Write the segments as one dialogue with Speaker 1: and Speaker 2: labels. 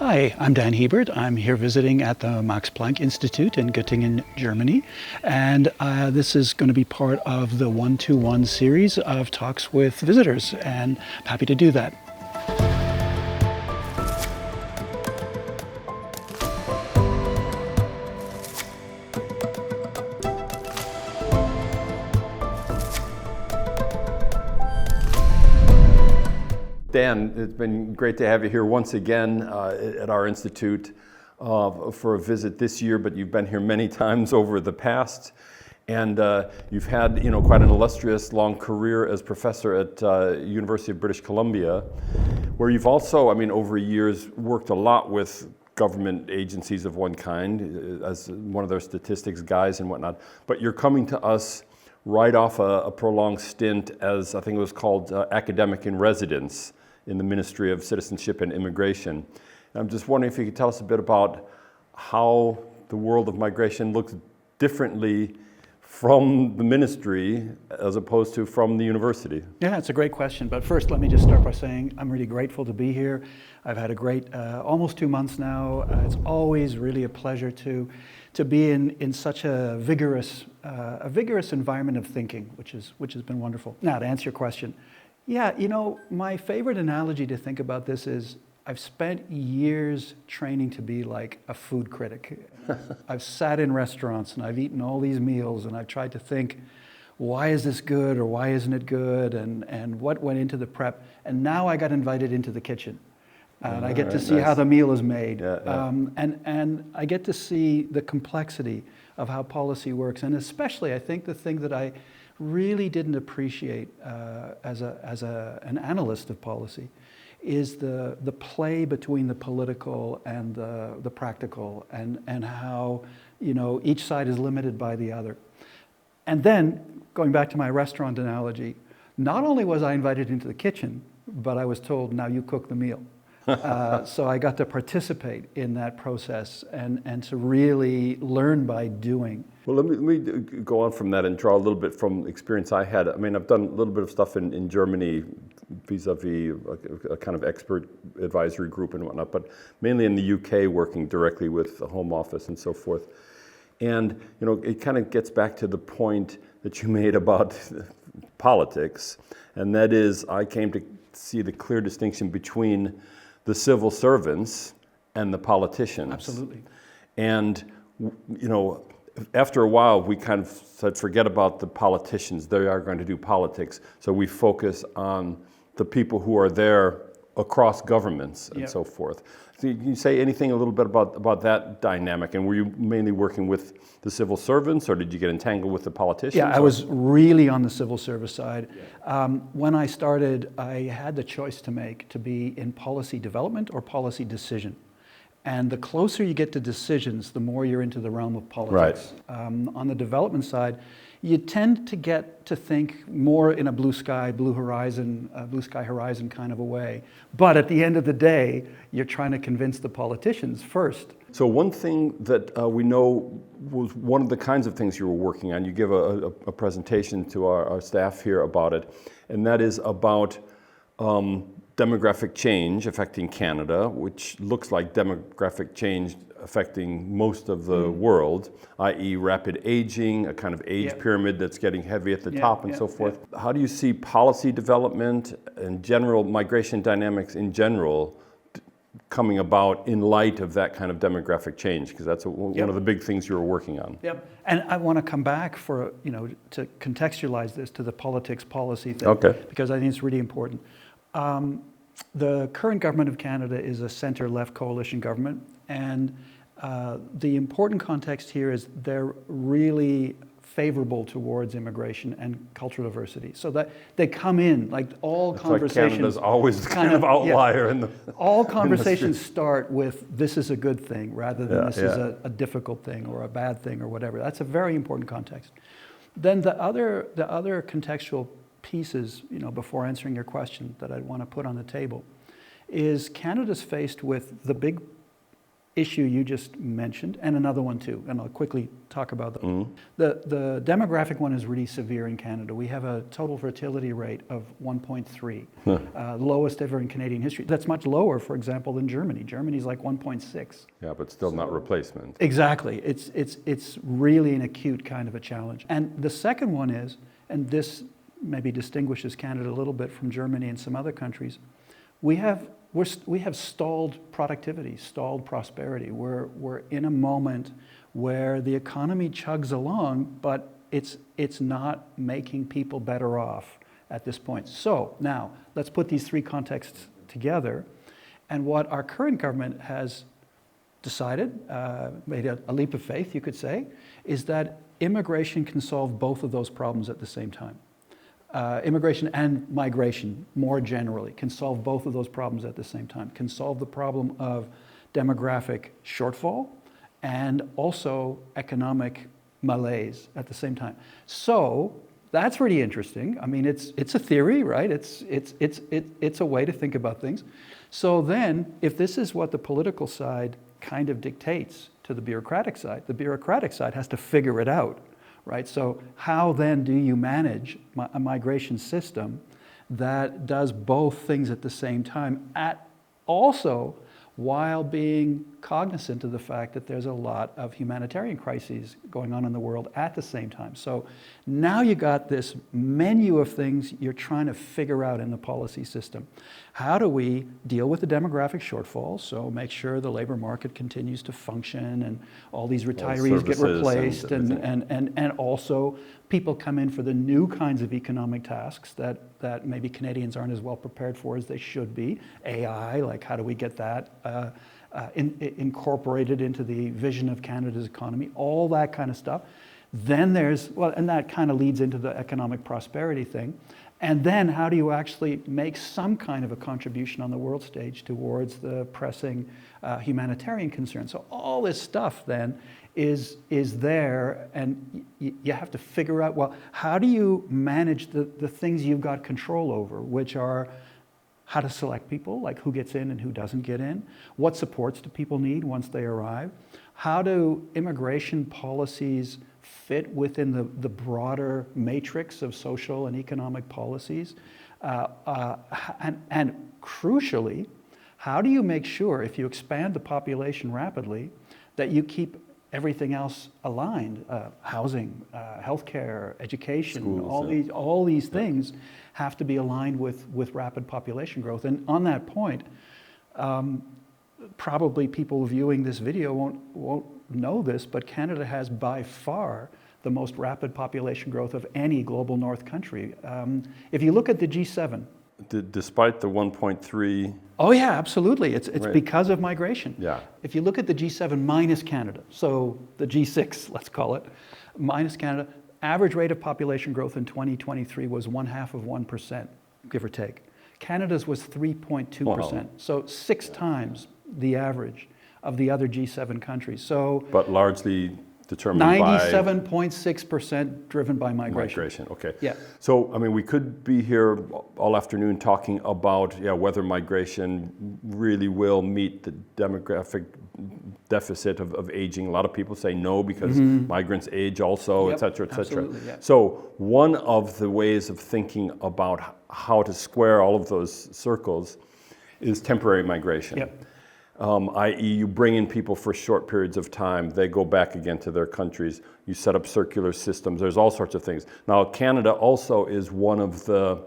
Speaker 1: Hi, I'm Dan Hiebert. I'm here visiting at the Max Planck Institute in Göttingen, Germany. And this is going to be part of the 1-to-1 series of talks with visitors, and I'm happy to do that.
Speaker 2: Dan, it's been great to have you here once again at our institute for a visit this year, but you've been here many times over the past, and you've had quite an illustrious long career as professor at University of British Columbia, where you've also, over years worked a lot with government agencies of one kind as one of their statistics guys and whatnot, but you're coming to us right off a prolonged stint as, I think it was called academic in residence in the Ministry of Citizenship and Immigration. And I'm just wondering if you could tell us a bit about how the world of migration looks differently from the ministry as opposed to from the university.
Speaker 1: Yeah, it's a great question. But first, let me just start by saying I'm really grateful to be here. I've had a great almost 2 months now. It's always really a pleasure to be in such a vigorous environment of thinking, which has been wonderful. Now, to answer your question, yeah, my favorite analogy to think about this is I've spent years training to be like a food critic. I've sat in restaurants and I've eaten all these meals and I've tried to think, why is this good or why isn't it good, and what went into the prep, and now I got invited into the kitchen. And I get to see how the meal is made. And I get to see the complexity of how policy works. And especially, I think the thing that I really didn't appreciate as an analyst of policy is the play between the political and the practical, and how each side is limited by the other. And then, going back to my restaurant analogy, not only was I invited into the kitchen, but I was told, now you cook the meal. So I got to participate in that process and to really learn by doing.
Speaker 2: Well, let me go on from that and draw a little bit from experience I had. I've done a little bit of stuff in Germany vis-a-vis a kind of expert advisory group and whatnot, but mainly in the UK, working directly with the Home Office and so forth. And it kind of gets back to the point that you made about politics, and that is I came to see the clear distinction between the civil servants and the politicians.
Speaker 1: Absolutely.
Speaker 2: And after a while, we kind of said, forget about the politicians. They are going to do politics. So we focus on the people who are there across governments and so forth. So can you say anything a little bit about that dynamic? And were you mainly working with the civil servants, or did you get entangled with the politicians?
Speaker 1: Yeah, I was really on the civil service side. When I started, I had the choice to make to be in policy development or policy decision. And the closer you get to decisions, the more you're into the realm of politics. Right. On the development side, you tend to get to think more in a blue sky horizon kind of a way. But at the end of the day, you're trying to convince the politicians first.
Speaker 2: So one thing that we know was one of the kinds of things you were working on, you give a presentation to our staff here about it, and that is about demographic change affecting Canada, which looks like demographic change affecting most of the world, i.e. rapid aging, a kind of age pyramid that's getting heavy at the top and so forth. How do you see policy development and general migration dynamics in general coming about in light of that kind of demographic change? Because that's one of the big things you were working on.
Speaker 1: Yep. And I want to come back to contextualize this to the politics policy thing, because I think it's really important. The current government of Canada is a center-left coalition government, and the important context here is they're really favorable towards immigration and cultural diversity. So that they come in, like all conversations.
Speaker 2: Like Canada's always kind of outlier in the
Speaker 1: all conversations start with this is a good thing rather than this is a difficult thing or a bad thing or whatever. That's a very important context. Then the other contextual pieces, before answering your question that I'd want to put on the table, is Canada's faced with the big issue you just mentioned, and another one too, and I'll quickly talk about them. The demographic one is really severe in Canada. We have a total fertility rate of 1.3, lowest ever in Canadian history. That's much lower, for example, than Germany. Germany's like 1.6.
Speaker 2: Yeah, but still not replacement.
Speaker 1: Exactly. It's really an acute kind of a challenge. And the second one is, and this maybe distinguishes Canada a little bit from Germany and some other countries, we have stalled productivity, stalled prosperity. We're in a moment where the economy chugs along, but it's not making people better off at this point. So now let's put these three contexts together, and what our current government has decided, made a leap of faith, you could say, is that immigration can solve both of those problems at the same time. Immigration and migration, more generally, can solve both of those problems at the same time, can solve the problem of demographic shortfall and also economic malaise at the same time. So that's really interesting. I mean, it's a theory, right? It's a way to think about things. So then, if this is what the political side kind of dictates to the bureaucratic side has to figure it out. Right? So how then do you manage a migration system that does both things at the same time, also while being cognizant of the fact that there's a lot of humanitarian crises going on in the world at the same time? So now you got this menu of things you're trying to figure out in the policy system. How do we deal with the demographic shortfall, so make sure the labor market continues to function and all these retirees get replaced and also people come in for the new kinds of economic tasks that maybe Canadians aren't as well prepared for as they should be. AI, like how do we get that incorporated into the vision of Canada's economy, all that kind of stuff. Then and that kind of leads into the economic prosperity thing. And then how do you actually make some kind of a contribution on the world stage towards the pressing humanitarian concerns? So all this stuff then is there, and you have to figure out, well, how do you manage the things you've got control over, which are how to select people, like who gets in and who doesn't get in, what supports do people need once they arrive, how do immigration policies fit within the broader matrix of social and economic policies, and crucially, how do you make sure if you expand the population rapidly that you keep everything else aligned, housing, healthcare, education, schools, all these things have to be aligned with rapid population growth. And on that point, probably people viewing this video won't know this, but Canada has by far the most rapid population growth of any global north country. If you look at the G7.
Speaker 2: Despite the 1.3.
Speaker 1: Oh yeah, absolutely. It's
Speaker 2: right.
Speaker 1: Because of migration.
Speaker 2: Yeah.
Speaker 1: If you look at the G7 minus Canada, so the G6, let's call it, minus Canada, average rate of population growth in 2023 was 0.5%, give or take. Canada's was 3.2%, wow. So 6 times the average of the other G7 countries. So,
Speaker 2: but largely determined
Speaker 1: 97.6% driven by migration.
Speaker 2: Okay.
Speaker 1: Yeah.
Speaker 2: So, I mean, we could be here all afternoon talking about whether migration really will meet the demographic deficit of aging. A lot of people say no because migrants age also, et cetera, et cetera.
Speaker 1: Yeah.
Speaker 2: So one of the ways of thinking about how to square all of those circles is temporary migration.
Speaker 1: Yep.
Speaker 2: I.e. you bring in people for short periods of time, they go back again to their countries, you set up circular systems, there's all sorts of things. Now Canada also is one of the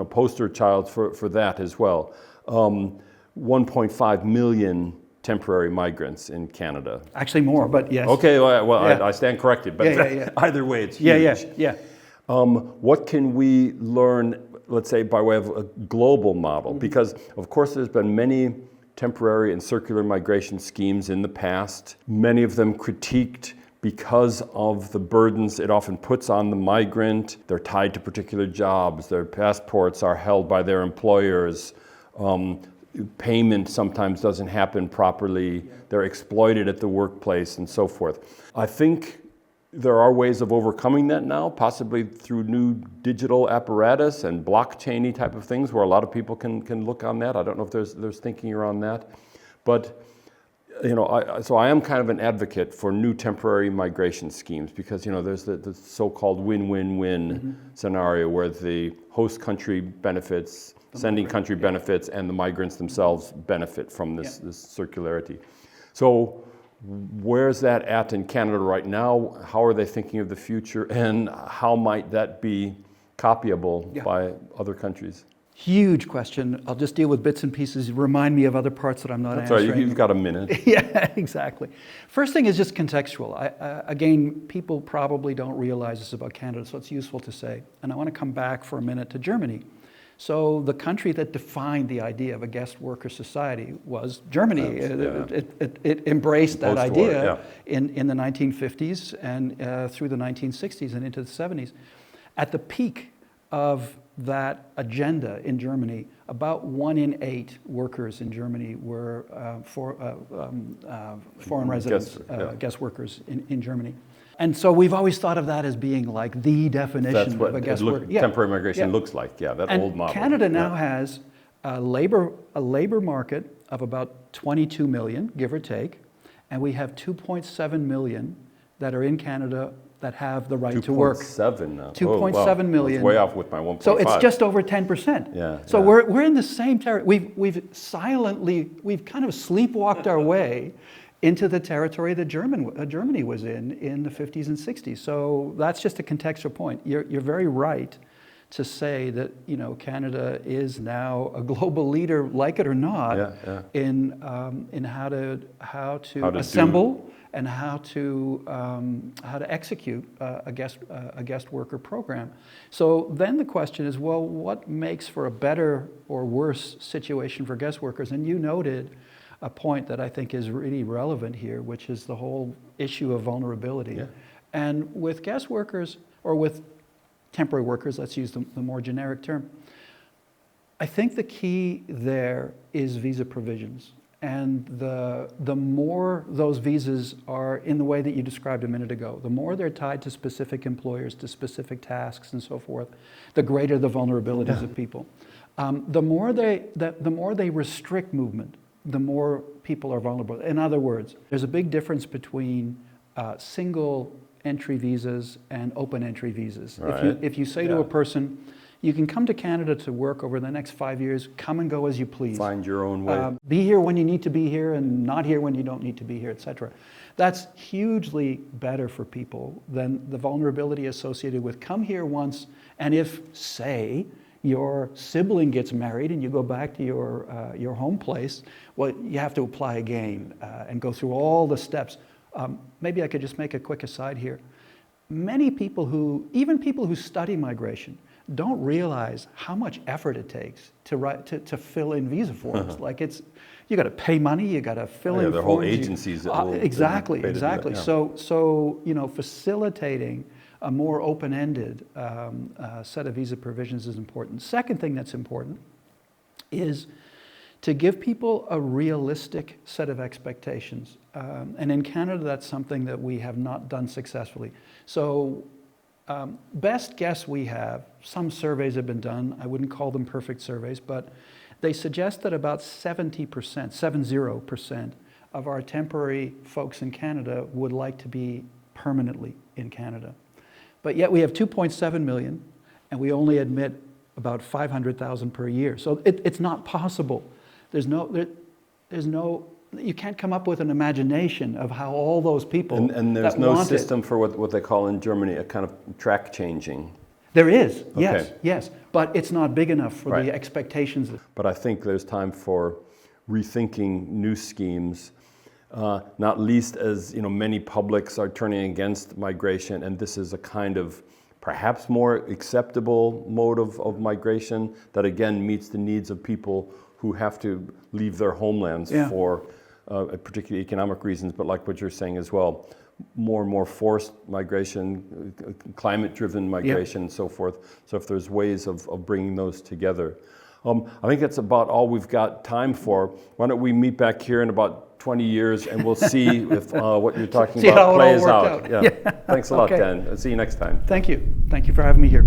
Speaker 2: poster child for that as well. 1.5 million temporary migrants in Canada.
Speaker 1: Actually more, but yes.
Speaker 2: Okay, well yeah. I stand corrected, but either way it's huge.
Speaker 1: Yeah.
Speaker 2: What can we learn, let's say, by way of a global model? Because of course there's been many temporary and circular migration schemes in the past, many of them critiqued because of the burdens it often puts on the migrant. They're tied to particular jobs, their passports are held by their employers, payment sometimes doesn't happen properly, they're exploited at the workplace and so forth. I think there are ways of overcoming that now, possibly through new digital apparatus and blockchain-y type of things where a lot of people can look on that. I don't know if there's thinking around that. But So I am kind of an advocate for new temporary migration schemes because, there's the so-called win-win-win scenario where the host country benefits, sending country benefits, and the migrants themselves benefit from this circularity. So where's that at in Canada right now? How are they thinking of the future, and how might that be copyable by other countries?
Speaker 1: Huge question. I'll just deal with bits and pieces. Remind me of other parts that I'm not answering.
Speaker 2: Sorry, you've got a minute.
Speaker 1: Yeah, exactly. First thing is just contextual. Again, people probably don't realize this about Canada, so it's useful to say. And I want to come back for a minute to Germany. So the country that defined the idea of a guest worker society was Germany. It embraced that idea in the 1950s and through the 1960s and into the 70s. At the peak of that agenda in Germany, about 1 in 8 workers in Germany were foreign residents, guest workers in Germany. And so we've always thought of that as being like the definition of a guest worker.
Speaker 2: Temporary migration looks like, that old model.
Speaker 1: Canada now has a labor market of about 22 million, give or take, and we have 2.7 million that are in Canada that have the right to work.
Speaker 2: 2.7 now.
Speaker 1: 2.7 million.
Speaker 2: That's way off with my 1.5.
Speaker 1: So it's just over 10%. So we're in the same territory. We've kind of sleepwalked our way into the territory that Germany was in the 50s and 60s. So that's just a contextual point. You're very right to say that Canada is now a global leader, like it or not, in how to assemble and how to execute a guest worker program. So then the question is, well, what makes for a better or worse situation for guest workers? And you noted a point that I think is really relevant here, which is the whole issue of vulnerability. And with guest workers, or with temporary workers, let's use the more generic term, I think the key there is visa provisions. And the more those visas are in the way that you described a minute ago, the more they're tied to specific employers, to specific tasks and so forth, the greater the vulnerabilities of people. The more they restrict movement, the more people are vulnerable. In other words, there's a big difference between single entry visas and open entry visas. Right. If you say to a person, you can come to Canada to work over the next 5 years, come and go as you please.
Speaker 2: Find your own way.
Speaker 1: Be here when you need to be here and not here when you don't need to be here, etc. That's hugely better for people than the vulnerability associated with come here once, and if, say, your sibling gets married and you go back to your home place, well, you have to apply again and go through all the steps. Maybe I could just make a quick aside here. Many people even people who study migration, don't realize how much effort it takes to fill in visa forms. Like you got to pay money, you got to fill in forms. There are whole
Speaker 2: agencies that will
Speaker 1: exactly.
Speaker 2: That,
Speaker 1: So facilitating a more open-ended set of visa provisions is important. Second thing that's important is to give people a realistic set of expectations. And in Canada, that's something that we have not done successfully. So best guess we have, some surveys have been done, I wouldn't call them perfect surveys, but they suggest that about 70% of our temporary folks in Canada would like to be permanently in Canada. But yet we have 2.7 million, and we only admit about 500,000 per year. So it's not possible. There's no, you can't come up with an imagination of how all those people
Speaker 2: and there's no system for what they call in Germany a kind of track changing.
Speaker 1: There is, yes, but it's not big enough for the expectations.
Speaker 2: But I think there's time for rethinking new schemes, not least as many publics are turning against migration, and this is a kind of perhaps more acceptable mode of migration that again meets the needs of people who have to leave their homelands for particularly economic reasons, but like what you're saying as well, more and more forced migration, climate-driven migration, and so forth. So if there's ways of bringing those together. I think that's about all we've got time for. Why don't we meet back here in about 20 years and we'll see if what you're talking about plays out. Yeah. Thanks a lot, Dan. I'll see you next time.
Speaker 1: Thank you. Thank you for having me here.